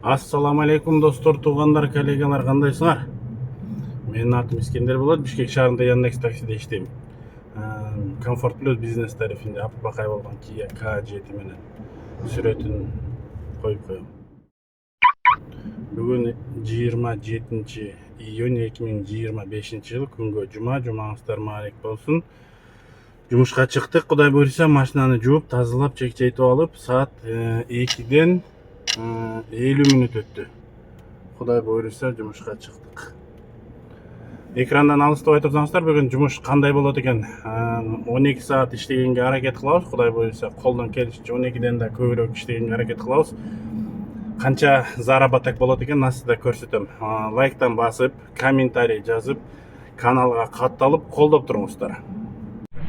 Ассаламу алейкум достор, туғандар, коллегалар, қандайсыңар? Менің атым Искендер болады. Бішкек шаарында Яндекс таксиде иштейм. Комфорт плюс бизнес тарифинде аппакай болгон Kia K7 менен сүрөтүн коюп коем. Бүгүн 27 июнь 2025 жыл, күнгө жума. Жумаңыздар маалек болсун. Жумушка чыктык. Кудай буйруса машинаны жууп, тазалап, чек-чейтип алып, саат 2ден 50 мүнөт өттү. Кудай буйруса жумушка чыктык. Экрандан алыстабай турсаңыздар, бүгүн жумуш кандай болот экен? 12 саат иштегенге аракет кылабыз. Кудай буйруса колдон келишинче 12ден да көбүрөөк иштегенге аракет кылабыз. Канча заработок болот экен астыда көрсөтөм. Лайктан басып, комментарий жазып, каналга катталып, колдоп туруңуздар.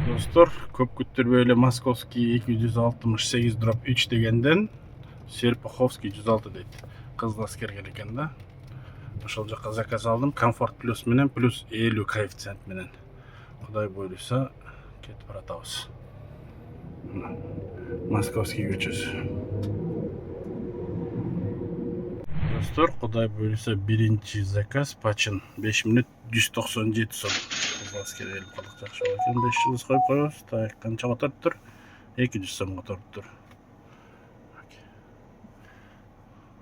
Достор, көп күттүрбөй эле Московский 268/3 дегенден Серпуховский 106 дейт. Кызыл аскерге экен да. Ошол жакка заказ алдым. Комфорт плюс менен плюс 50 коэффициент менен. Кудай буйруса кетип баратабыз. Московский көчөсү. Достор, кудай буйруса биринчи заказ Пачин 5 мүнөт 197 сом. Кызыл аскерге келип калдык, жакшы болот экен. 5 жылдыз коюп коебуз. Так, канчага туруптур? 200 сомго туруптур.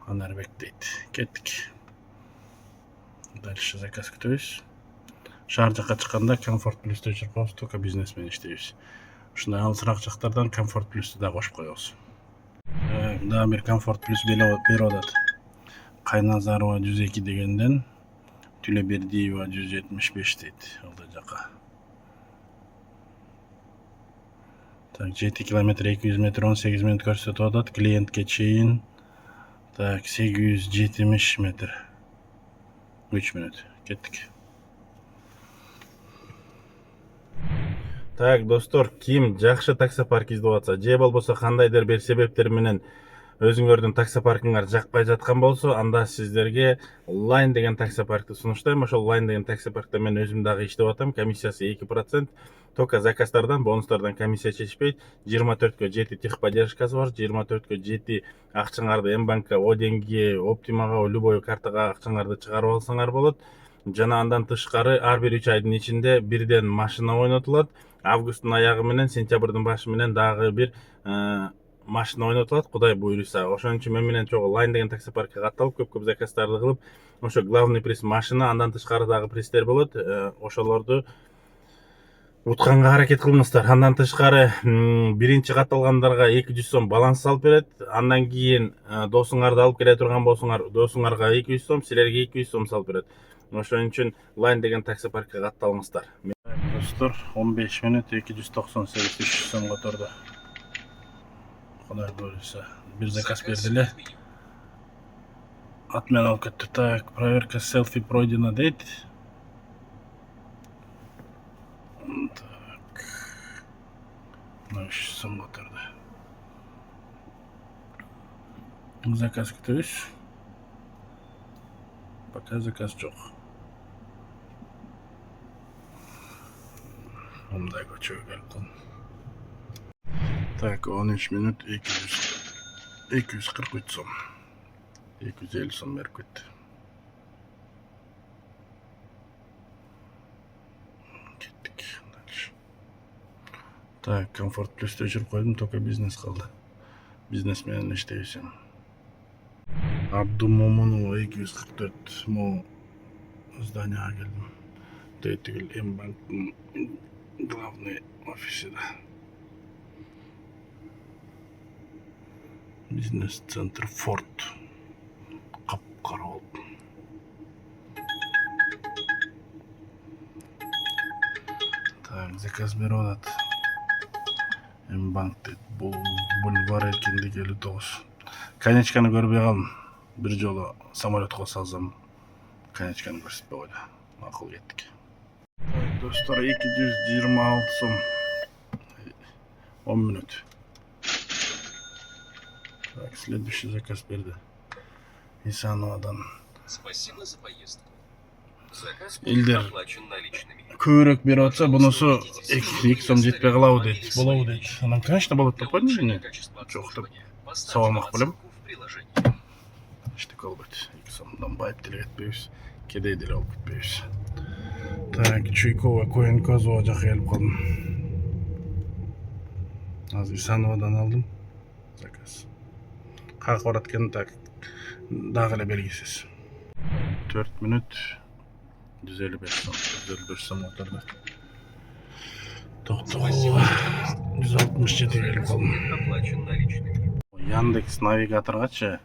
Анарбек дейт. Кеттик. Дальше заказ күтөбүз. Шаар жакка чыкканда Комфорт плюсту өчүрүп коебуз, только бизнес менен иштейбиз. Ушундай алысыраак жактардан Комфорт плюсту да кошуп коебуз. Дагы бир Комфорт плюс берип атат. Кайназарова 102 дегенден Түлөбердиева 175 дейт. Алда жака. Так, 7 км 200 метр 18 мүнөт көрсөтүп атат. Клиентке чейин. Так, 870 метр. 3 мүнөт. Кеттик. Так, достор, ким жакшы таксопарк издеп атса, же болбосо кандайдыр бир себептер менен өзүңөрдүн таксопаркыңар жакпай жаткан болсо, анда сиздерге Line деген таксопаркты сунуштайм. Ошол Line деген таксопаркта мен өзүм дагы иштеп атам. Комиссиясы 2%. Только заказдардан, бонустардан комиссия чечпейт. 24кө 7 техподдержкасы бар. 24кө 7 акчаңарды М-банкка, Оденге, Оптимага, любой картага акчаңарды чыгарып алсаңар болот. Жана андан тышкары ар бир 3 айдын ичинде бирден машина ойнотулат. Августтун аягы менен сентябрдын башы менен дагы бир машина ойнотулат, кудай буйруса. Ошон үчүн мен менен чогуу Line деген таксопаркка катталып, көп заказдарды кылып, ошо главный приз машина, андан тышкары дагы приздер болот. Ошолорду утканга аракет кылыңыздар. Андан тышкары биринчи катталгандарга 200 сом баланс салып берет. Андан кийин досуңарды алып келе турган болсоңар, досуңарга 200 сом, силерге 200 сом салып берет. Ошон үчүн Line деген таксопаркка катталыңыздар. Достор, 15 мүнөт 298 сомго турду. Кудай буйруса, бир заказ берди эле. Атмен алып кетти. Так, проверка селфи пройдена дейт. Так. 300 сомго турду. Заказ күтөбүз. Пока заказ жок. Мындай көчөгө келип калдым. Так, 13 мүнөт 243 сом. 250 сом берип кетти. Кеттик. Дальше. Так, Комфорт плюсту өчүрүп койдум, только бизнес калды. Бизнес менен иштейбиз. Абдумомунова 244 мо зданияга келдим. Тетигил М-банктын главный офиси да. Бизнес-центр Форд. Капкара болуп. Так, заказ берип атат. М-банк дейт. Бул бульвар Эркиндик 59. Конечканы көрбөй калдым. Бир жолу самолетко салсам, конечканы көрсөтпөй койду. Макул кеттик. Так, достор, 226 сом. 10 мүнөт. Так, следующий заказ берди. Исановадан. Спасибо за поездку. Заказ Илдер оплачен наличными. көбүрөөк берип атса, бунусу 2 сом жетпей калабы дейт. Болобу дейт. Анан, конечно, болот деп койдум мен. Жок деп сабамак белем. В приложении. İşte Кеттик албайт. 2 сомдон байып деле кетпейбиз. Кедей деле алып кетпейбиз. Так, Чуйкова, Коэн Козова жака келип калдым. Азыр Исановадан алдым заказ. Как барат экен, так дагы эле белгисиз. 4 мүнөт 155 сом. 155 сом отурду. Токтогулга 167 келип калдым. Оплачен наличными. Яндекс навигаторгачы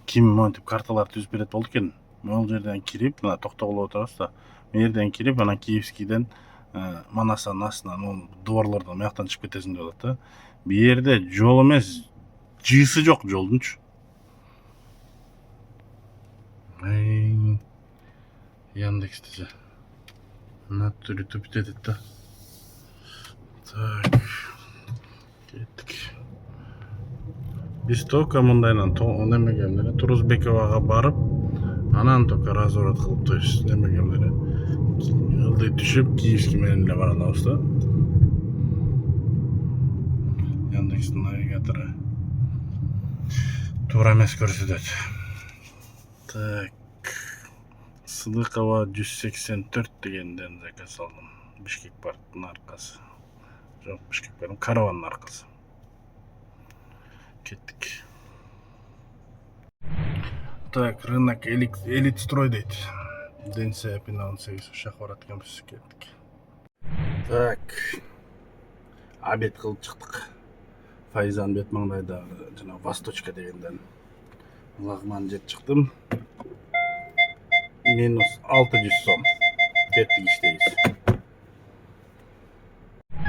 ким монтип карталар түзүп берет болду экен. Могул жерден кирип, мына Токтогулга отурабыз да. Мен жерден кирип, анан Киевскийден Манастан астынан доорлордон маяктан чыгып кетесиң деп атат да. Бу жерде жол эмес, жыйсы жок жолдунчу. Яндексте же. Натуре тупит этет да. Так. Кеттик. Биз только мындайдан немеген эле Турузбековага барып, анан только разворот кылып тоюбуз. Немеген эле ылдый түшүп, Киевский менен эле барабыз да. Яндекстин навигатору туура эмес көрсөтөт. Так. Сыдыкова 184 дегенден заказ алдым. Бишкек парктын аркасы. Жок, Бишкек парктын караванын аркасы. Кеттик. Так, рынок Элитстрой дейт. Денсе Апина 18 ушак барат экенбиз. Кеттик. Так. Обед кылып чыктык. Файзан бет маңдайда жана Восточка дегенден лагман жеп чыктым. Минус 600 сом. Кеттик иштейбиз.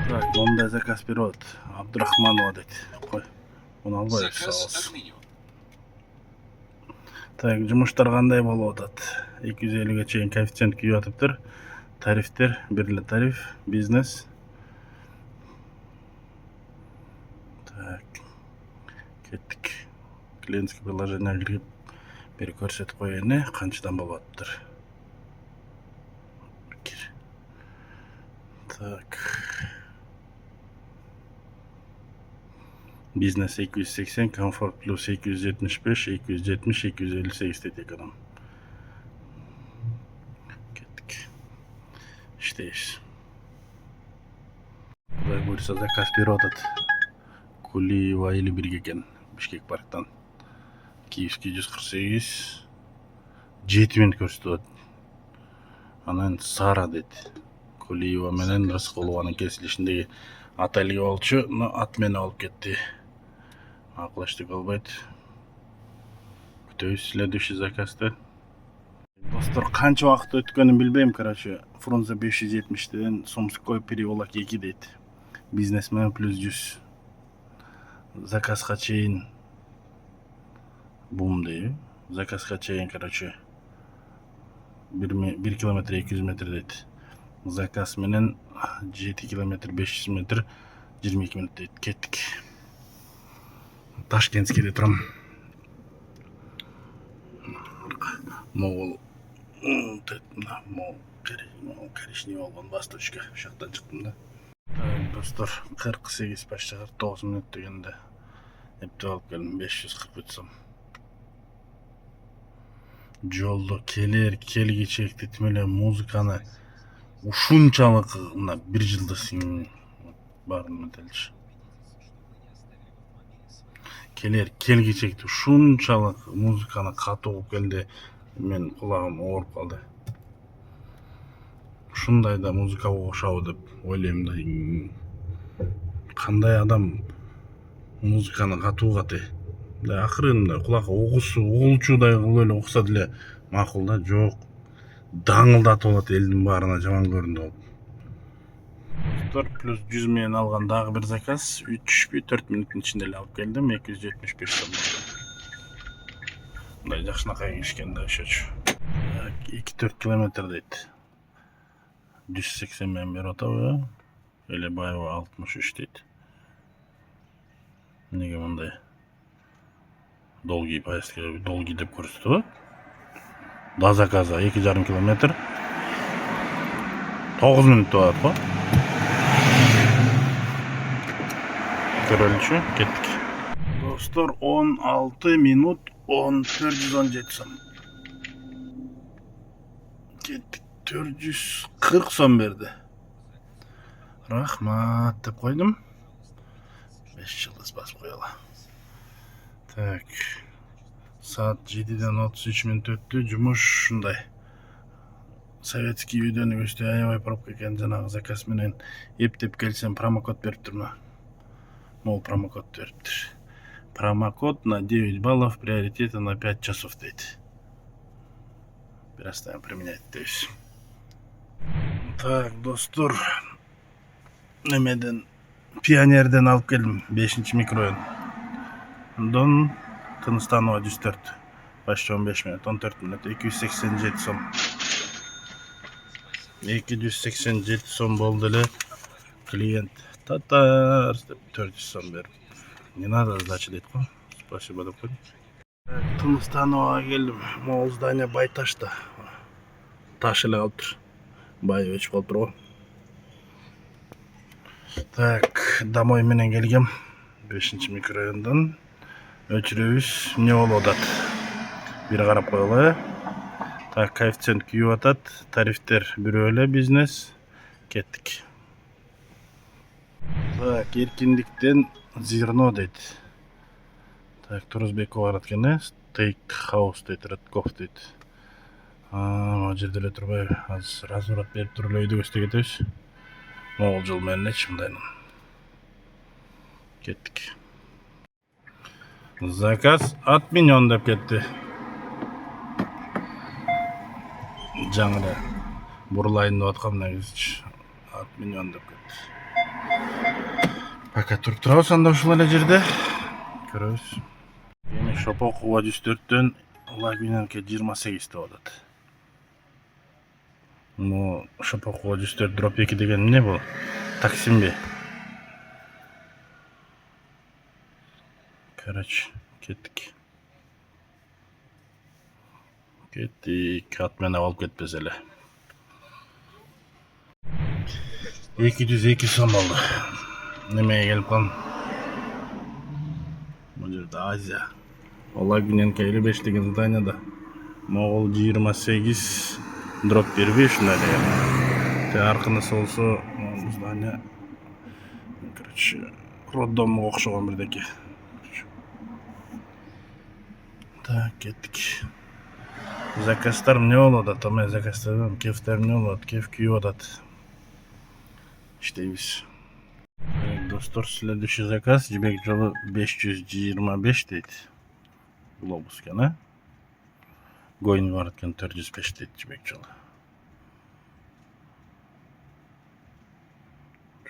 Так, мондай заказ берет Абдурахманова дейт. Кой, муну албайбыз. Заказ отменен. Так, жумуштар кандай болуп атат? 250ге чейин коэффициент күйүп атыптыр. Тарифтер, бир эле тариф, бизнес. Так. Кеттик. Клиентский приложение кирип бери көрсөтүп коеюн, канчадан болуп атыптыр. Так. Бизнес 280, комфорт плюс 275, 270, 258 дейт эконом. Кеттик. İşteyiz. Кудай буйрса заказ берип атат. Кулиева или бирге экен. Бишкек парктан. Киевский 148. 7 минут көрсөтүп атат. Анан Сара дейт. Кулиева менен Рыскулованын кесилишиндеги отельге болчу, но ат менен алып кетти. Акылыштык албайт. Күтөбүз следующий заказды. Достор, канча убакыт өткөнүн билбейм, короче. Фрунзе 570ден Сумской переулок 2 дейт. Бизнесмен плюс 100. Заказга чейин бум дейби. Заказга чейин, короче, 1 километр 200 метр дейт. Заказ менен 7 километр 500 метр 22 минут дейт. Кеттик. Ташкентскийде турам. Могул коричневый болгон Восточка. Ушактан чыктым да. Достор, 48 почти 49 минут дегенде эптеп алып келдим, 543 сом. Жолдо келгичекти тимеле музыканы ушунчалык мына 1 жылда сиң барын метелчи. Келгичекти ушунчалык музыканы катуу угуп келди, мен кулагым ооруп калды. Ушундай да музыка окшобу деп ойлойм да. Кандай адам музыканы катуу каты. Да акырында кулакка угулчудай кылып эле укса деле макул да, жок. Даңылдатып алат, элдин баарына жаман көрүндү. Плюс 100 менен алган дагы бир заказ 3-4 минуттун ичинде эле алып келдим, 275 сом. Мындай жакшынакай кишкен да ошочу. 2-4 километр дейт. 180 менен берип атабы? Элебаева 63 дейт. Неге мындай? Долгий поездка, долгий деп көрсөтөбү? До заказа 2,5 километр. 9 минут болот го. Көрөлүчү, кеттик. Достор, 16 минут 417 сом. Кеттік, 440 сом берді. Рахмат деп қойдым. 5 жылдыз басып қойала. Так, saat 7'den 33 minut өтті, жұмыс шындай. Советский үйден өсті аябай пробка екен, жаңағы заказ менен ептеп келсем промокод беріп тұрмын. Мол промокод беріптір. Промокод на 9 баллов, приоритета на 5 часов дейді. Перестаем применять дейсіз. Так, достор, немеден пионерден алып келдім 5-ші микрорайон. Дон Тыныстанова 104. Başta 15 minut, 14 minut, 287 сом. 287 сом болды эле. Клиент татар деп 400 сом беріп. Не надо сдача дейді ғой. Спасибо деп қойдым. Тыныстановаға келдім. Мол здание Байташта. Таш эле қалып тұр. Бай өчіп қалып тұр ғой. Так, домой менен келгем. 5-ші микрорайондан. Өчірөбүз не болуп атат. Бир карап коелу. Так, коэффициент күйүп атат. Тарифтер бирөө эле, бизнес. Кеттик. Так, эркиндиктен зерно дейт. Так, Турузбекова барат экен, стейк хаус дейт, Redков дейт. Могу жерде эле турбай, азыр разворот берип туруп эле үйдө көздөй кетебиз. Могул жол менен эч мындайнын. Кеттик. Заказ отменен деп кетти. Жаңы эле бурлайын деп аткам, негизичи отменен деп кетти. Пока туруп турабыз анда ушул эле жерде. Көрөбүз. Эми Шопокова 104-төн Лагуненке 28 деп атат. Ну, Шопокова 104 дроп 2 деген эмне бул? Таксимби? Короче, кеттик. Кеттик, атмен алып кетпес эле. 202 сом болду. Немеге келип калдым? Бул жерде Азия. Лагуненке 55 деген зданияда. Могул 28 дроп бербей ушундай деген. Те аркынысы болсо, здание, короче, роддомго окшогон бирдеке. Так, кеттик. Заказдар эмне болуп атат? Мен заказдардан кефтер эмне болуп атат? Кеф күйүп атат. İşteyiz. Dostlar, следующий заказ Жибек жолу 525 дейт. Глобус кена. Гойн бар екен 405 дейт Жибек жолу.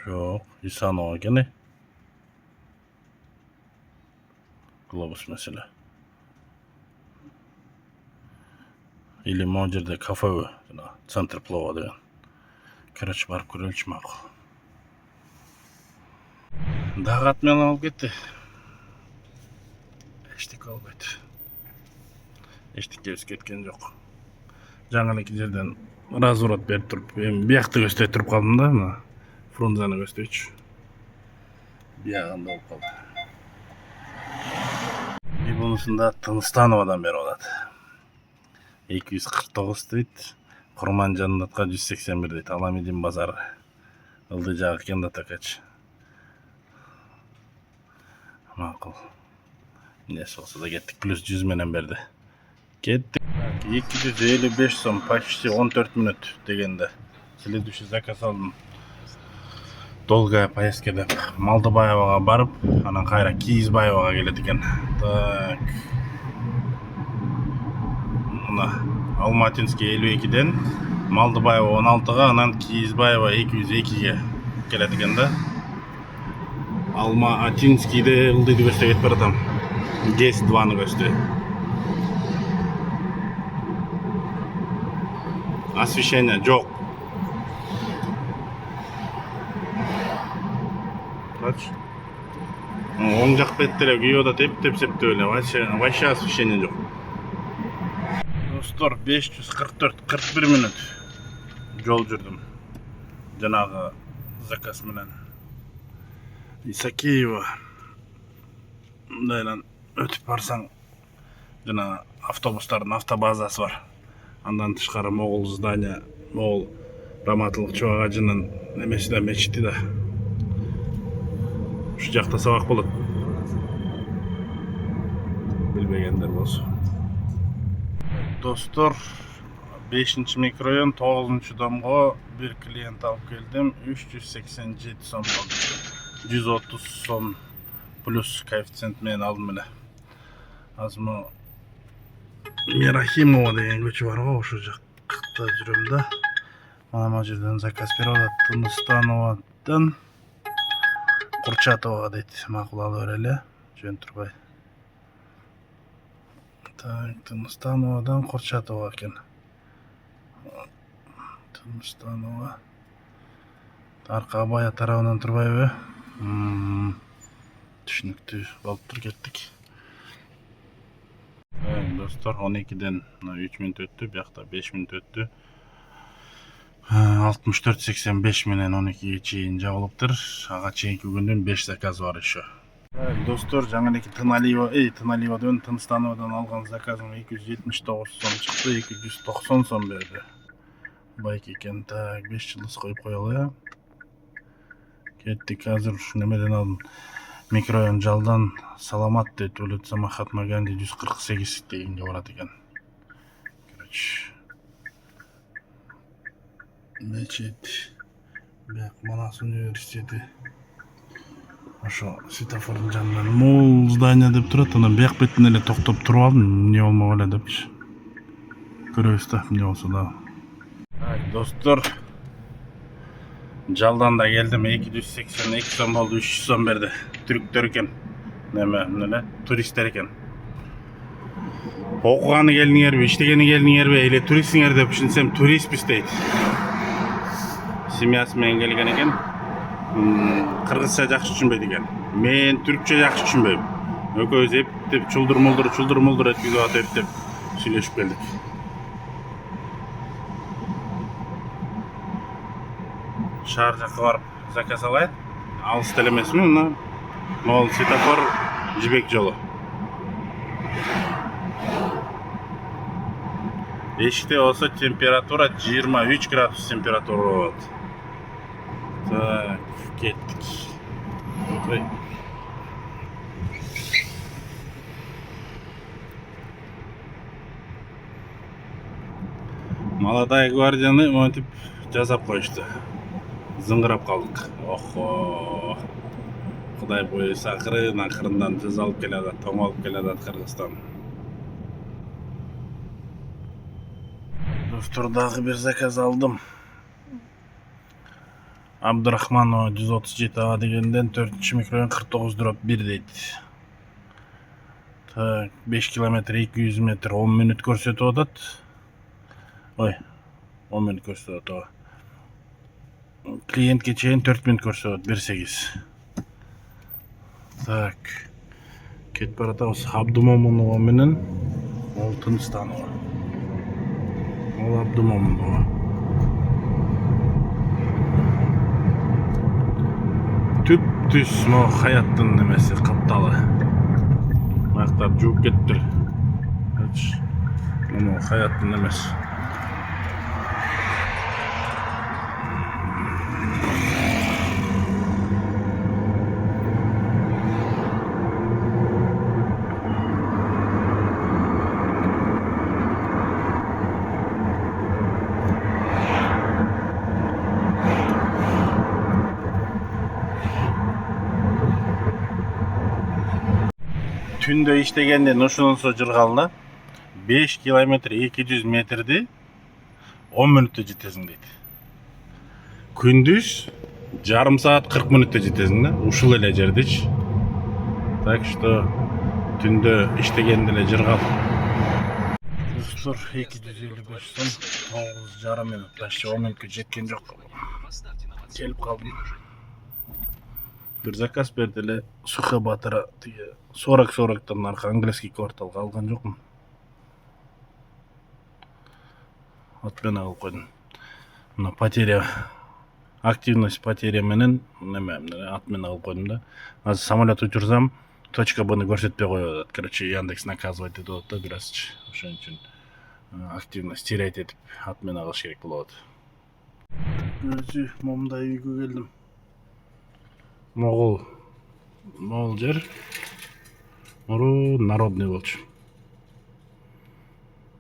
Жоқ, Исанова кене. Глобус мәселе. Или могу жерде кафе, центр плова деген. Короче, барып көрөлүчү макул. Дагы атмен алып кетти. Эчтеке албайт. Эчтеке өз кеткен жок. Жаңы эки жерден разворот берип туруп, эми биякты көздөй туруп калдым да, мына Фрунзаны көздөйчү. Биягында болуп калды. И бунусунда Тыныстановадан берип атат. 249 дейт. Курман Жаннатка 181 дейт. Аламидин базары. Ылдый жагы экен да такач. Макул. Несі болса да кеттік. Плюс 100 менен берді. Кеттік. 255 сом, почти 14 минут дегенде. Следующий заказ алдым. Долгая поездка деп. Малдыбаевага барып, анан кайра Кийизбаевага келет экен. Так. Мына Алматинский 52-ден Малдыбаева 16-га, анан Кийизбаева 202-ге келет экен да. Алматинскийде ылдыйды көздөй кетип баратам. ГЭС-2-ны көздөй. Освещение жок. Карачы. Оң жак беттери күйүп атат, эптеп септеп эле. Вообще освещение жок. Достор, 544-41 минут жол жүрдүм. Жанагы заказ менен. Исакеева. Мындайлан өтүп барсаң жана автобустардын автобазасы бар. Андан тышкары Могул здания, Могул Раматылык Чубак ажынын немеси да, мечити да. Ушу жакта сабак болот. Билбегендер болсо. Достор, 5-микрорайон 9-домго бир клиент алып келдим. 387 сом болду. 130 сом плюс коэффициент менен алдым эле. Азыр Мирахимова деген көчө бар го, ошол жакта жүрөм да. Мына жерден заказ берип алат. Тыныстановадан Курчатовага дейт. Макул ала берели, жөн турбай. Так, Тыныстановадан Курчатова экен. Тыныстанова. Арка Абая тарабынан турбайбы? Түшүнүктүү болуп тур, кеттик. Достор, 12-ден 3 мүнөт өттү, биякта 5 мүнөт өттү. 64-85 менен 12-ге чейин жабылыптыр. Ага чейинки күндөн 5 заказ бар еще. Достор, жаңы эки Тыналивадан, Тыныстановадан алган заказым 279 сом чыкты, 290 сом берди. Байк экен. Так, 5 жылдыз коюп коелу. Кеттик, азыр ушу немеден алдым. Микрорайон жалдан Саламат дейт, улица Махатма Ганди 148 дегенге барат экен. Короче, мечет, бияк Манас университети. Ошо светофордун жанынан Могул здания деп турат, анан бияк бетине эле токтоп туруп алдым, эмне болмок эле депчи. Көрөбүз да, эмне болсо да. Достор, жалдан да келдим, 282 сом болду, 300 сом берди. Түрктөр экен, неме, туристтер экен. Окуганы келдиңерби, иштегени келдиңерби, эле туристсиңер деп түшүнсөм, туристпиз дейт. Семьясы менен келген экен. Кыргызча жакшы түшүнбөйт экен. Мен түркчө жакшы түшүнбөйм. Экөөбүз эптеп чулдур-мулдур эткизип атып эптеп сүйлөшүп келдик. Шаар жакка барып заказ алайын. Алыс деле эмесми, мына Могул светофор жибек жолу. Эшикте болсо температура 23 градус температура болот. Так, кеттик. Молодая гвардияны монтип жасап коюшту. Зыңгырап калдык. Охо. Кудай буюрса, акырындан тез алып келатат, тоң алып келатат Кыргызстан. Достор, дагы бир заказ алдым. Абдурахманова 137А дегенден 4-микрорайон 49/1 дейт. Так, 5 километр 200 метр 10 мүнөт көрсөтүп атат. Ой, 10 мүнөт көрсөтүп атат. Клиентке чейин 4 мүнөт көрсөтүп 1.8. Так, кетип баратабыз. Абдумомунова менен Тыныстанова. Ол Абдумомунова. Түп-түз Хаяттын немеси капталы. Мактап жууп кетиптир. Мына Хаяттын немеси. Түндө иштегенден ушунун жыргалына 5 километр 200 метрди 10 мүнөттө жетесиң дейт. Күндүз жарым саат 40 мүнөттө жетесиң да, ушул эле жердичи. Так что түндө иштегенде эле жыргал. Достор, 255 сом 9,5 мүнөт, почти 10 мүнөткө жеткен жок. Келип калдым. Бир заказ берди эле, Сухобатора, тиги 40-40-тан арка английский кварталга алган жокмун. Отмена кылып койдум. Мына потеря, активность потеря менен неме отмена кылып койдум да. Азыр самолет учурсам точка Б'ны көрсөтпөй коюп атат. Короче, Яндекс наказывать этип атат да биразчы. Ошон үчүн активность терять этип отмена кылыш керек болот. Короче, момундай үйгө келдим. Могул жер. Муру народный болчу.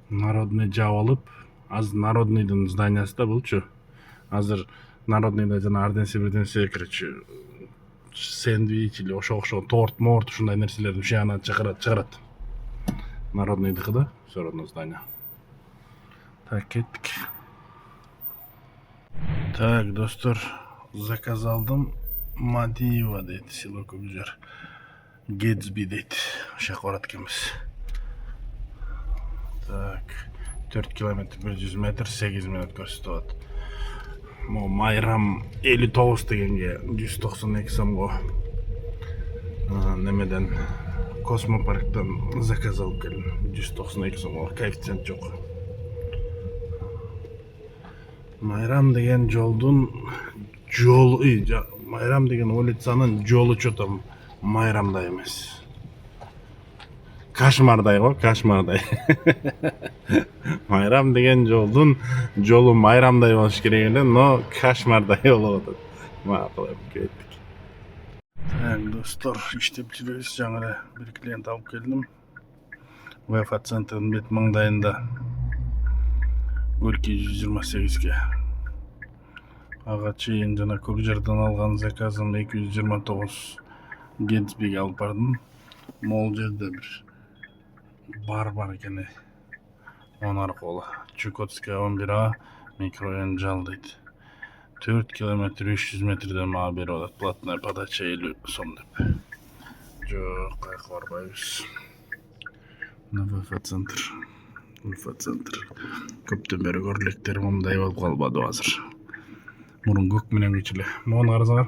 Народный жаап алып, азыр народныйдын зданиясы да болчу. Азыр народныйда жана арденсе бирденсе, короче, сэндвич или ошого окшогон торт, ушундай нерселерди ушул жагынан чыгарат. Народныйдыкы да, всё равно здание. Так, кеттик. Так, достор, заказ алдым. Мадиева дейт, село Көкжар. Гэтсби дейт. Ошо жака барат экенбиз. Так, 4 километр 100 метр 8 минут көрсөтүп атат. Мо майрам 59 дегенге 192 сомго немеден Космопарктан заказ алып келдим. 192 сомго, коэффициент жок. Майрам деген жолдун Майрам деген улицанын жолу чотом Майрамдай эмес. Кашмардай го, Кашмардай. Майрам деген жолу Майрамдай болуш керек эле, но Кашмардай болуп атат. Макул кеттик. Так, достор, иштеп жүрөбүз. Жаңы эле бир клиент алып келдим. Wi-Fi центрдин бет маңдайында. Горький 128ге. Ага чейин жана Көкжардан алган заказым 229 Гэтсбиге алып бардым. Могул жерде бир бар экен. Оны аркылуу Чукотская 11А микрорайон жал дейт. 4 километр 300 метрден мага берип атат. Платная подача 50 сом деп. Жок, кайка барбайбыз. Wi-Fi центр. Көптөн бери көрүлөктөр мындай болуп калбады азыр. Мурун көк менен күч эле. Могуну карасаңар.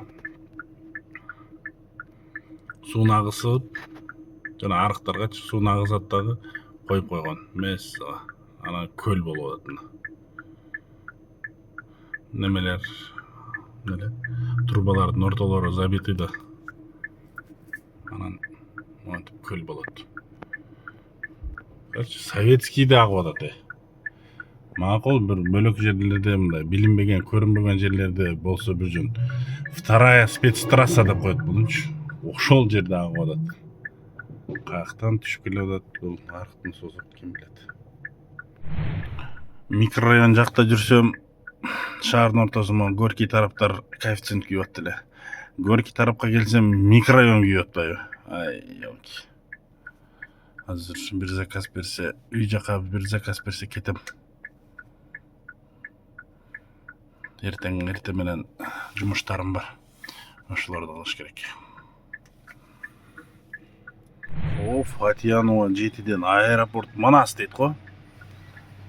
Суун агысып, жана арыктарга суун агысат дагы коюп койгон. Месса. Ана көл болуп атат. Немелер, трубалардын ортолору забиты да. Анан монтип көл болот. Короче, советский да агып атат. Макул бир бөлөк жерлерде мындай билинбеген, көрүнбөгөн жерлерде болсо бир жөн вторая спецтрасса деп коет булунчу. Ошол жерде агып атат. Каяктан түшүп келип атат бул арыктын созуп ким билет. Микрорайон жакта жүрсөм, шаардын ортосунда Горький тараптар коэффициент күйүп атты эле. Горький тарапка келсем, микрорайон күйүп атпайбы? Ай, ёлки. Азыр бир заказ берсе, үй жака бир заказ берсе кетем. Эртең менен жумуштарым бар. Ошолорду кылыш керек. Фатьянова 7ден аэропорт Манас дейт го.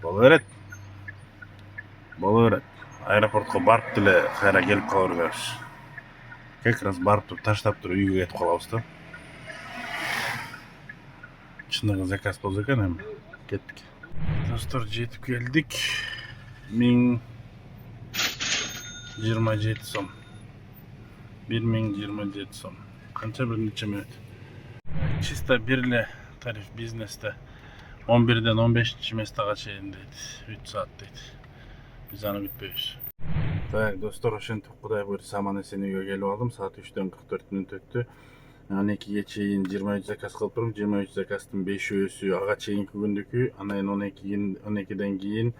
Боло берет. Аэропортко барып деле кайра келип кала беребиз. Как раз барып туруп таштап туруп үйгө кетип калабыз да. Чыныгы заказ болсо экен эми. Кеттик. Достор, жетип келдик. 1027 сом. 1027 сом. Канча бир нече мүнөт. Чисто бир эле тариф бизнесте 11ден 15 местага чейин дейт. 3 саат дейт. Биз аны күтпөйбүз. Так, достор, ошентип Кудай буйрса аман эсен үйгө келип алдым. Саат 3дөн 44 мүнөт өттү. 12ге чейин 23 заказ кылып турдум. 23 заказдын 5-өсү ага чейинки күндүкү, анан 12ден кийин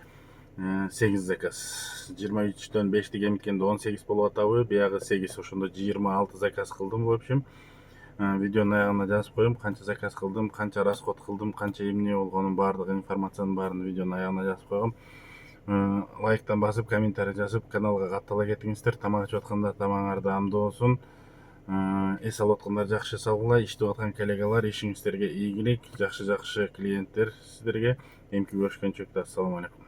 8 заказ. 23дөн 5 эмкенде 18 болуп атабы, биягы 8, ошондо 26 заказ кылдым. В общем, видеонун аягына жазып коем, канча заказ кылдым, канча расход кылдым, канча эмне болгонун баардык информациянын баарын видеонун аягына жазып койгом. Лайктан басып, комментарий жазып, каналга каттала кетиңиздер. Тамак ичип атканда тамагыңарда амдуу болсун. Эс алып аткандар жакшы салгыла, иштеп аткан коллегалар, ишиңиздерге ийгилик, жакшы клиенттер сиздерге. Эмки көрүшкөнчө, ассаламу алейкум.